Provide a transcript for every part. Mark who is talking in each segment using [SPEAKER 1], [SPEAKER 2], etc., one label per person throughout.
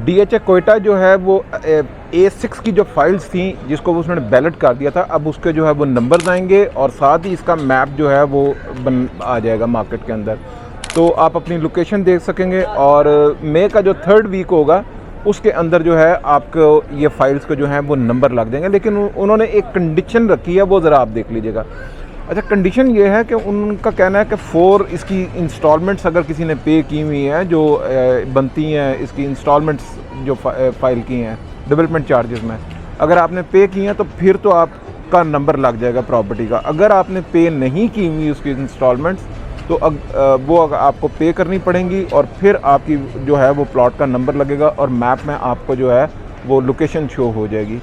[SPEAKER 1] DHA Quetta जो है वो A6 की जो फाइल्स थी जिसको उसने बैलेट कर दिया था, अब उसके जो है वो नंबर्स आएंगे और साथ ही इसका मैप जो है वो आ जाएगा मार्केट के अंदर। तो आप अपनी लोकेशन देख सकेंगे और मई का जो 3rd वीक होगा उसके अंदर जो है आपको ये फाइल्स को जो है वो नंबर लग जाएंगे। लेकिन उन्होंने एक कंडीशन रखी है, वो ज़रा आप देख लीजिएगा। अच्छा, कंडीशन ये है कि उनका कहना है कि 4 इसकी इंस्टॉलमेंट्स अगर किसी ने पे की हुई हैं जो बनती हैं, इसकी इंस्टॉलमेंट्स जो फाइल की हैं डेवलपमेंट चार्जेस में, अगर आपने पे की हैं तो फिर तो आपका नंबर लग जाएगा प्रॉपर्टी का। अगर आपने पे नहीं की हुई उसकी इंस्टॉलमेंट्स तो वो आपको पे करनी पड़ेंगी और फिर आपकी जो है वो प्लॉट का नंबर लगेगा और मैप में आपको जो है वो लोकेशन शो हो जाएगी।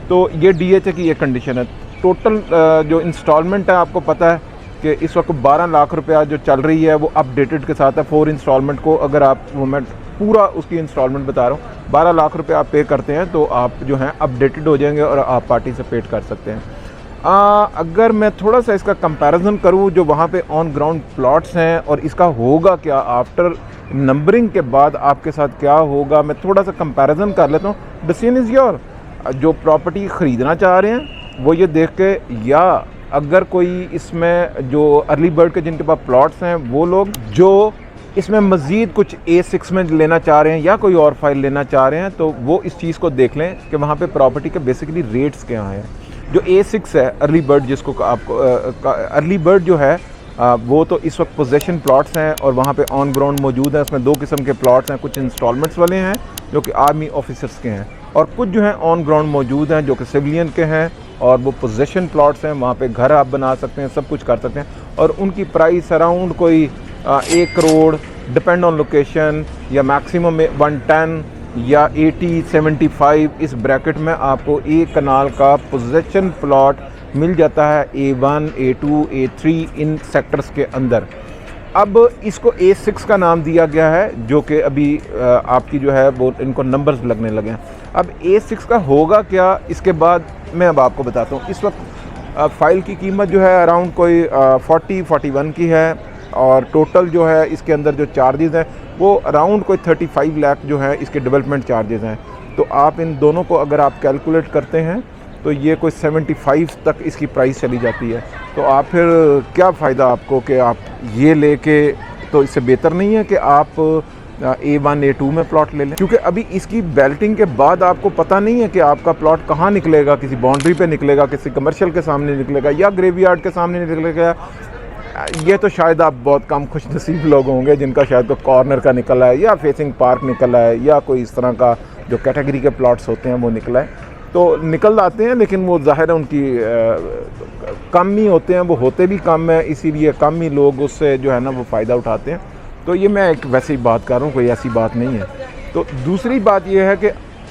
[SPEAKER 1] तो ये डीएचए की एक कंडीशन है। टोटल जो इंस्टॉलमेंट है आपको पता है कि इस वक्त 12 लाख रुपया जो चल रही है वो अपडेटेड के साथ है। 4 इंस्टॉलमेंट को अगर आप मैं पूरा उसकी इंस्टॉलमेंट बता रहा हूँ, 12 लाख रुपये आप पे करते हैं तो आप जो हैं अपडेटेड हो जाएंगे और आप पार्टिसिपेट कर सकते हैं। अगर मैं थोड़ा सा इसका कंपैरिजन करूँ जो वहाँ पे ऑन ग्राउंड प्लॉट्स हैं और इसका होगा क्या आफ्टर नंबरिंग के बाद आपके साथ क्या होगा, मैं थोड़ा सा कंपैरिजन कर लेता हूँ। Decision is your. जो प्रॉपर्टी ख़रीदना चाह रहे हैं वो ये देख के, या अगर कोई इसमें जो अर्ली बर्ड के जिनके पास प्लॉट्स हैं वो लोग जो इसमें मज़ीद कुछ A6 में लेना चाह रहे हैं या कोई और फाइल लेना चाह रहे हैं तो वो इस चीज़ को देख लें कि वहाँ पे प्रॉपर्टी के बेसिकली रेट्स क्या हैं। जो A6 है अर्ली बर्ड, जिसको आपको अर्ली बर्ड जो है वो तो इस वक्त पोजेशन प्लॉट्स हैं और वहाँ पे ऑन ग्राउंड मौजूद है। उसमें 2 किस्म के प्लॉट्स हैं, कुछ इंस्टॉलमेंट्स वाले हैं जो कि आर्मी ऑफिसर्स के हैं और कुछ जो हैं ऑन ग्राउंड मौजूद हैं जो कि सिविलियन के हैं और वो पोजेशन प्लॉट्स हैं। वहाँ पे घर आप बना सकते हैं, सब कुछ कर सकते हैं और उनकी प्राइस अराउंड कोई 1 करोड़ डिपेंड ऑन लोकेशन या मैक्सिमम में 110 या 80 75 इस ब्रैकेट में आपको एक कनाल का पोजेशन प्लॉट मिल जाता है A1 A2 A3 इन सेक्टर्स के अंदर। अब इसको A6 का नाम दिया गया है जो कि अभी आपकी जो है वो इनको नंबर्स लगने लगे हैं। अब A6 का होगा क्या इसके बाद मैं अब आपको बताता हूँ। इस वक्त फ़ाइल की कीमत जो है अराउंड कोई 40-41 की है और टोटल जो है इसके अंदर जो चार्जेस हैं वो अराउंड कोई 35 लाख जो है इसके डेवलपमेंट चार्जेस हैं। तो आप इन दोनों को अगर आप कैलकुलेट करते हैं तो ये कोई 75 तक इसकी प्राइस चली जाती है। तो आप फिर क्या फ़ायदा आपको कि आप ये लेके, तो इससे बेहतर नहीं है कि आप A1 A2 में प्लॉट ले लें, क्योंकि अभी इसकी बैल्टिंग के बाद आपको पता नहीं है कि आपका प्लॉट कहाँ निकलेगा, किसी बाउंड्री पे निकलेगा, किसी कमर्शियल के सामने निकलेगा या ग्रेवयार्ड के सामने निकलेगा। ये तो शायद आप बहुत कम खुश नसीब लोग होंगे जिनका शायद कोई कॉर्नर का निकला है या फेसिंग पार्क निकला है या कोई इस तरह का जो कैटेगरी के प्लॉट्स होते हैं वो निकला है। तो निकल आते हैं लेकिन वो ज़ाहिर है उनकी कम ही होते हैं, वो होते भी कम है, इसीलिए कम ही लोग उससे जो है ना वो फ़ायदा उठाते हैं। तो ये मैं एक वैसे ही बात कर रहा हूँ, कोई ऐसी बात नहीं है। तो दूसरी बात ये है कि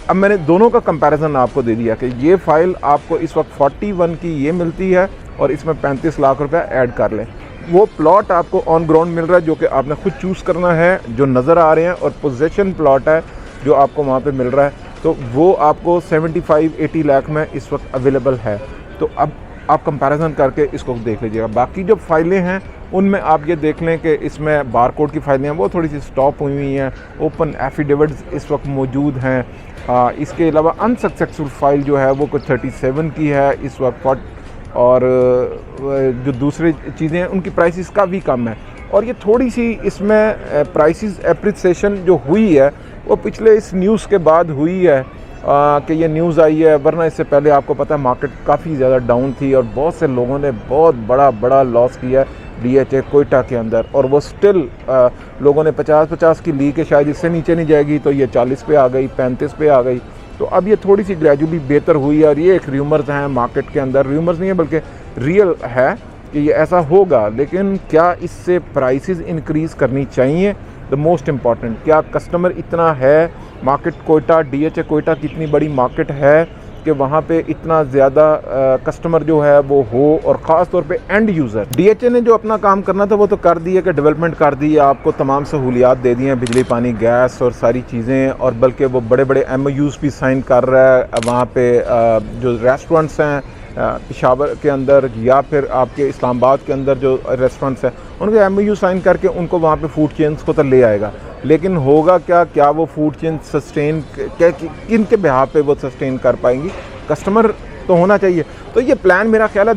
[SPEAKER 1] अब मैंने दोनों का कंपैरिजन आपको दे दिया कि ये फ़ाइल आपको इस वक्त 41 की ये मिलती है और इसमें 35 लाख रुपया ऐड कर लें। वो प्लॉट आपको ऑन ग्राउंड मिल रहा है जो कि आपने खुद चूज़ करना है, जो नज़र आ रहे हैं, और पोजेशन प्लॉट है जो आपको वहाँ पे मिल रहा है। तो वो आपको 75-80 लाख में इस वक्त अवेलेबल है। तो अब आप कंपैरिजन करके इसको देख लीजिएगा। बाकी जो फाइलें हैं उनमें आप ये देख लें कि इसमें बारकोड की फाइलें हैं वो थोड़ी सी स्टॉप हुई हुई हैं, ओपन एफिडेविट्स इस वक्त मौजूद हैं। इसके अलावा अनसक्सेसफुल फ़ाइल जो है वो कुछ 37 की है इस वक्त, और जो दूसरी चीज़ें हैं उनकी प्राइसेस काफ़ी कम है। और ये थोड़ी सी इसमें प्राइसेस एप्रिसिएशन जो हुई है वो पिछले इस न्यूज़ के बाद हुई है कि ये न्यूज़ आई है, वरना इससे पहले आपको पता है मार्केट काफ़ी ज़्यादा डाउन थी और बहुत से लोगों ने बहुत बड़ा लॉस किया है डीएचए कोयटा के अंदर। और वो स्टिल लोगों ने 50-50 की ली के शायद इससे नीचे नहीं जाएगी, तो ये 40 पे आ गई, 35 पे आ गई। तो अब ये थोड़ी सी ग्रेजुअली बेहतर हुई है और ये एक र्यूमर्स हैं मार्केट के अंदर, र्यूमर्स नहीं है बल्कि रियल है कि ये ऐसा होगा। लेकिन क्या इससे प्राइसेस इंक्रीज़ करनी चाहिए? द मोस्ट इम्पॉर्टेंट, क्या कस्टमर इतना है? मार्केट कोयटा, डीएचए कोयटा की इतनी बड़ी मार्केट है कि वहाँ पे इतना ज़्यादा कस्टमर जो है वो हो, और ख़ास तौर पे एंड यूज़र। डीएचए ने जो अपना काम करना था वो तो कर दिया कि डेवलपमेंट कर दी, आपको तमाम सहूलियात दे दी हैं, बिजली पानी गैस और सारी चीज़ें, और बल्कि वो बड़े MOUs भी साइन कर रहा है। वहाँ पे जो रेस्टोरेंट्स हैं पेशावर के अंदर या फिर आपके इस्लामाबाद के अंदर जो रेस्टोरेंट्स हैं उनके MOU साइन करके उनको वहाँ पे फूड चेन्स को तो ले आएगा, लेकिन होगा क्या वो फूड चेन सस्टेन किन के बिहाफ पे वो सस्टेन कर पाएंगी? कस्टमर तो होना चाहिए। तो ये प्लान मेरा ख्याल है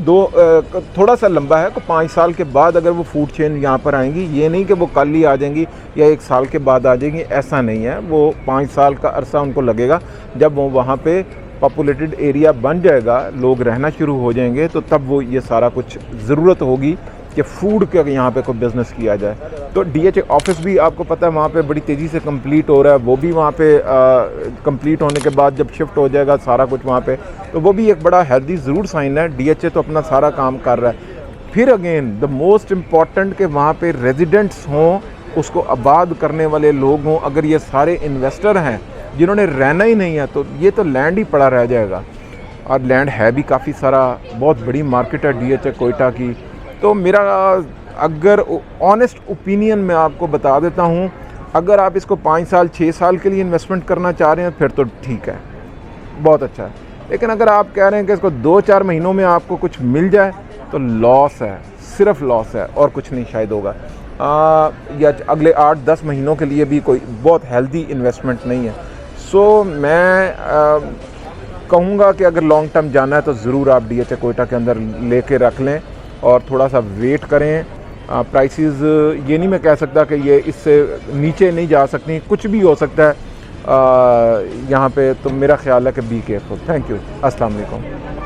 [SPEAKER 1] थोड़ा सा लंबा है, 5 साल के बाद अगर वो फूड चेन यहाँ पर आएंगी, ये नहीं कि वो कल ही आ जाएंगी या 1 साल के बाद आ जाएंगी, ऐसा नहीं है। वो 5 साल का अरसा उनको लगेगा। जब वो वहाँ पे पॉपुलेटेड एरिया बन जाएगा, लोग रहना शुरू हो जाएंगे, तो तब वो ये सारा कुछ ज़रूरत होगी कि फ़ूड का यहाँ पे कोई बिज़नेस किया जाए। तो DHA ऑफिस भी आपको पता है वहाँ पे बड़ी तेज़ी से कंप्लीट हो रहा है। वो भी वहाँ पे कंप्लीट होने के बाद जब शिफ्ट हो जाएगा सारा कुछ वहाँ पे, तो वो भी एक बड़ा हेल्दी ज़रूर साइन है। DHA तो अपना सारा काम कर रहा है। फिर अगेन द मोस्ट इम्पॉर्टेंट कि वहाँ पे रेजिडेंट्स हों, उसको आबाद करने वाले लोग हों। अगर ये सारे इन्वेस्टर हैं जिन्होंने रहना ही नहीं है, तो ये तो लैंड ही पड़ा रह जाएगा। और लैंड है भी काफ़ी सारा, बहुत बड़ी मार्केट है DHA कोयटा की। तो मेरा अगर ऑनेस्ट ओपिनियन मैं आपको बता देता हूँ, अगर आप इसको 5 साल 6 साल के लिए इन्वेस्टमेंट करना चाह रहे हैं फिर तो ठीक है, बहुत अच्छा है। लेकिन अगर आप कह रहे हैं कि इसको 2-4 महीनों में आपको कुछ मिल जाए, तो लॉस है, सिर्फ लॉस है और कुछ नहीं शायद होगा। या अगले 8-10 महीनों के लिए भी कोई बहुत हेल्दी इन्वेस्टमेंट नहीं है। सो मैं कहूँगा कि अगर लॉन्ग टर्म जाना है तो ज़रूर आप DHA कोयटा के अंदर लेके रख लें और थोड़ा सा वेट करें। प्राइसेस ये नहीं मैं कह सकता कि ये इससे नीचे नहीं जा सकती, कुछ भी हो सकता है यहाँ पे। तो मेरा ख्याल है कि बी केयरफुल। Thank you. अस्सलाम वालेकुम।